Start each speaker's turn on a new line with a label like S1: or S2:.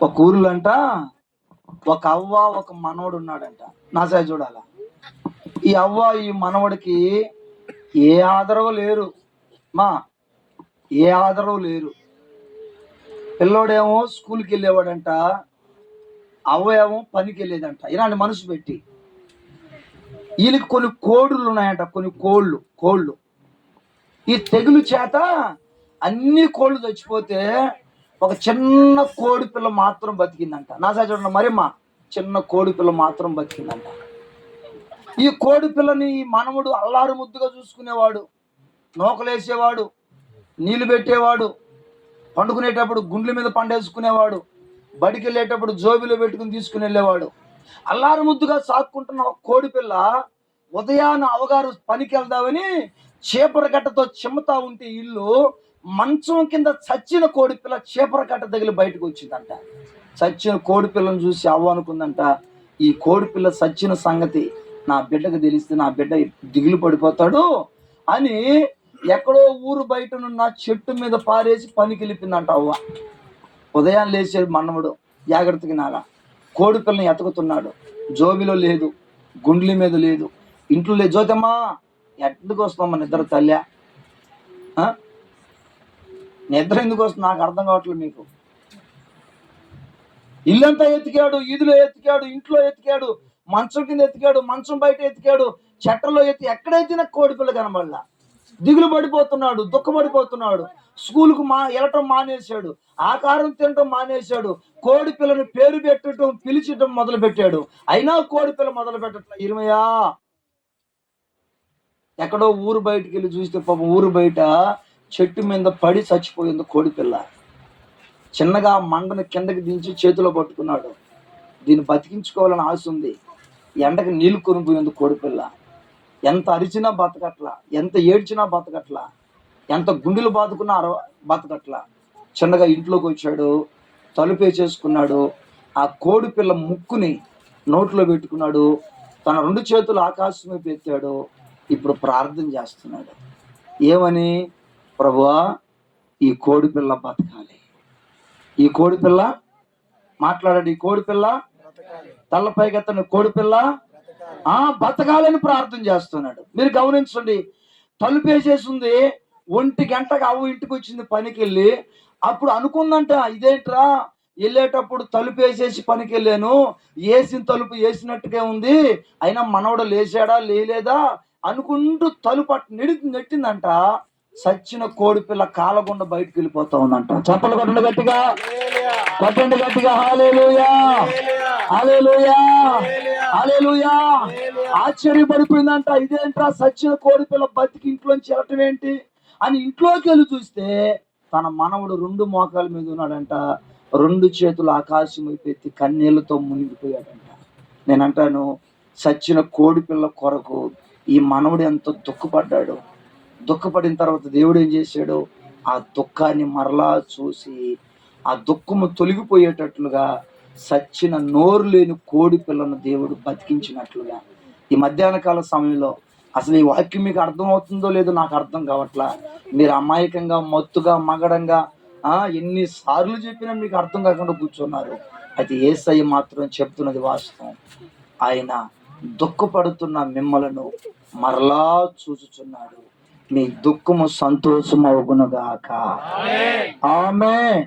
S1: ఒక ఊర్లో అంట ఒక అవ్వ ఒక మనవడు ఉన్నాడంట. నా సై చూడాల. ఈ అవ్వ ఈ మనవడికి ఏ ఆదరవు లేరు, ఏ ఆదరవు లేరు. పిల్లోడేమో స్కూల్కి వెళ్ళేవాడంట, అవ్వ ఏమో పనికి వెళ్ళేదంట. ఇలాంటి మనసు పెట్టి వీళ్ళకి కొన్ని కోడులు ఉన్నాయంట, కొన్ని కోళ్ళు. ఈ తెగులు చేత అన్ని కోళ్ళు చచ్చిపోతే ఒక చిన్న కోడి పిల్ల మాత్రం బతికిందంట. నా సై చూడండి, మరిమ్మా చిన్న కోడి పిల్ల మాత్రం బతికిందంట. ఈ కోడి పిల్లని ఈ మనవడు అల్లారు ముద్దుగా చూసుకునేవాడు, నూకలేసేవాడు, నీళ్లు పెట్టేవాడు, పండుకునేటప్పుడు గుండ్ల మీద పండేసుకునేవాడు, బడికి వెళ్ళేటప్పుడు జోబిలో పెట్టుకుని తీసుకుని వెళ్ళేవాడు. అల్లారు ముద్దుగా సాక్కుంటున్న ఒక కోడి పిల్ల ఉదయాన్న అవగారు పనికి వెళ్దామని చీపర గట్టతో చిమ్మతా ఉంటే ఇల్లు మంచం కింద చచ్చిన కోడి పిల్ల చీపర గట్ట తగిలి బయటకు వచ్చిందంట. చచ్చిన కోడి పిల్లను చూసి అవ్వ అనుకుందంట, ఈ కోడి పిల్ల చచ్చిన సంగతి నా బిడ్డకు తెలిస్తే నా బిడ్డ దిగులు పడిపోతాడు అని ఎక్కడో ఊరు బయటనున్న చెట్టు మీద పారేసి పనికి వెళ్ళిపోయిందంట అవ్వ. ఉదయాన్ని లేచాడు మనవడు, జాగ్రత్తగా నాలా కోడి పిల్లని ఎతుకుతున్నాడు. జోబిలో లేదు, గుండ్ల మీద లేదు, ఇంట్లో లేదు. జ్యోతమ్మా ఎందుకు వస్తామా నిద్ర తల్లి, నిద్ర ఎందుకు వస్తుంది నాకు అర్థం కావట్లేదు మీకు. ఇల్లంతా ఎతికాడు, ఈదులో ఎతికాడు, ఇంట్లో ఎతికాడు, మంచం కింద ఎతికాడు, మంచం బయట ఎతికాడు, చెట్టలో ఎక్కడైతే నాకు కోడి పిల్ల కనబడలా. దిగులు పడిపోతున్నాడు, దుఃఖపడిపోతున్నాడు. స్కూల్కు వెళ్ళటం మానేశాడు, ఆకారం తినటం మానేశాడు, కోడి పిల్లని పేరు పెట్టడం పిలిచటం మొదలు పెట్టాడు. అయినా కోడి పిల్ల మొదలు పెట్టట్లా. ఇరుమయ్యా ఎక్కడో ఊరు బయటికి వెళ్ళి చూస్తే పాపం ఊరు బయట చెట్టు మీద పడి చచ్చిపోయింది కోడి పిల్ల. చిన్నగా మండను కిందకి దించి చేతిలో పట్టుకున్నాడు. దీన్ని బతికించుకోవాలని ఆశ ఉంది. ఎండకి నీళ్లు కొనిపోయింది కోడి పిల్ల. ఎంత అరిచినా బతకట్లా, ఎంత ఏడ్చినా బతకట్లా, ఎంత గుండెలు బాదుకున్నా బతకట్లా. చిన్నగా ఇంట్లోకి వచ్చాడు, తలుపేసేసుకున్నాడు. ఆ కోడి పిల్ల ముక్కుని నోట్లో పెట్టుకున్నాడు, తన 2 చేతులు ఆకాశం వైపు ఎత్తాడు. ఇప్పుడు ప్రార్థన చేస్తున్నాడు. ఏమని? ప్రభువా ఈ కోడి పిల్ల బతకాలి, ఈ కోడి పిల్ల మాట్లాడాడు, ఈ కోడి పిల్ల తల్లపైకెత్తని కోడి పిల్ల బతకాలని ప్రార్థన చేస్తున్నాడు. మీరు గమనించండి, తలుపేసేసింది. 1 గంటకు అవ్వ ఇంటికి వచ్చింది పనికి వెళ్ళి. అప్పుడు అనుకుందంట, ఇదేంట్రా వెళ్ళేటప్పుడు తలుపేసేసి పనికి వెళ్ళాను, వేసిన తలుపు వేసినట్టుగా ఉంది, అయినా మనవడు లేచాడా లేలేదా అనుకుంటూ తలుపు నెట్టిందంట. సచ్చిన కోడి పిల్ల కాలగుండ బయటకు వెళ్ళిపోతా ఉందంట. చప్పలు కొట్టండి గట్టిగా, కొట్టండి గట్టిగా. హల్లెలూయా, హల్లెలూయా, హల్లెలూయా. ఆశ్చర్యపడిపోయిందంట, ఇదేంట్రా సచ్చిన కోడి పిల్ల బతికి ఇంట్లోంచి వెళ్ళటం ఏంటి అని ఇంట్లోకి వెళ్ళి చూస్తే తన మనవడు 2 మోకాల మీద ఉన్నాడంట. 2 చేతులు ఆకాశం వైపు ఎత్తి కన్నీళ్లతో మునిగిపోయాడంట. నేనంటాను, సచ్చిన కోడి పిల్ల కొరకు ఈ మనవడు ఎంతో దుఃఖపడ్డాడు. దుఃఖపడిన తర్వాత దేవుడు ఏం చేశాడు? ఆ దుఃఖాన్ని మరలా చూసి ఆ దుఃఖము తొలగిపోయేటట్లుగా సచ్చిన నోరు లేని కోడి పిల్లను దేవుడు బతికించినట్లుగా. ఈ మధ్యాహ్న కాల సమయంలో అసలు ఈ వాక్యం మీకు అర్థమవుతుందో లేదో నాకు అర్థం కావట్లా. మీరు అమాయకంగా మత్తుగా మగడంగా ఎన్నిసార్లు చెప్పినా మీకు అర్థం కాకుండా కూర్చున్నారు. అయితే యేసయ్య మాత్రం చెప్తున్నది వాస్తవం. ఆయన దుఃఖపడుతున్న మిమ్మలను మరలా చూచుచున్నాడు. మీ దుఃఖము సంతోషం అవుగునుగాక. ఆమేన్.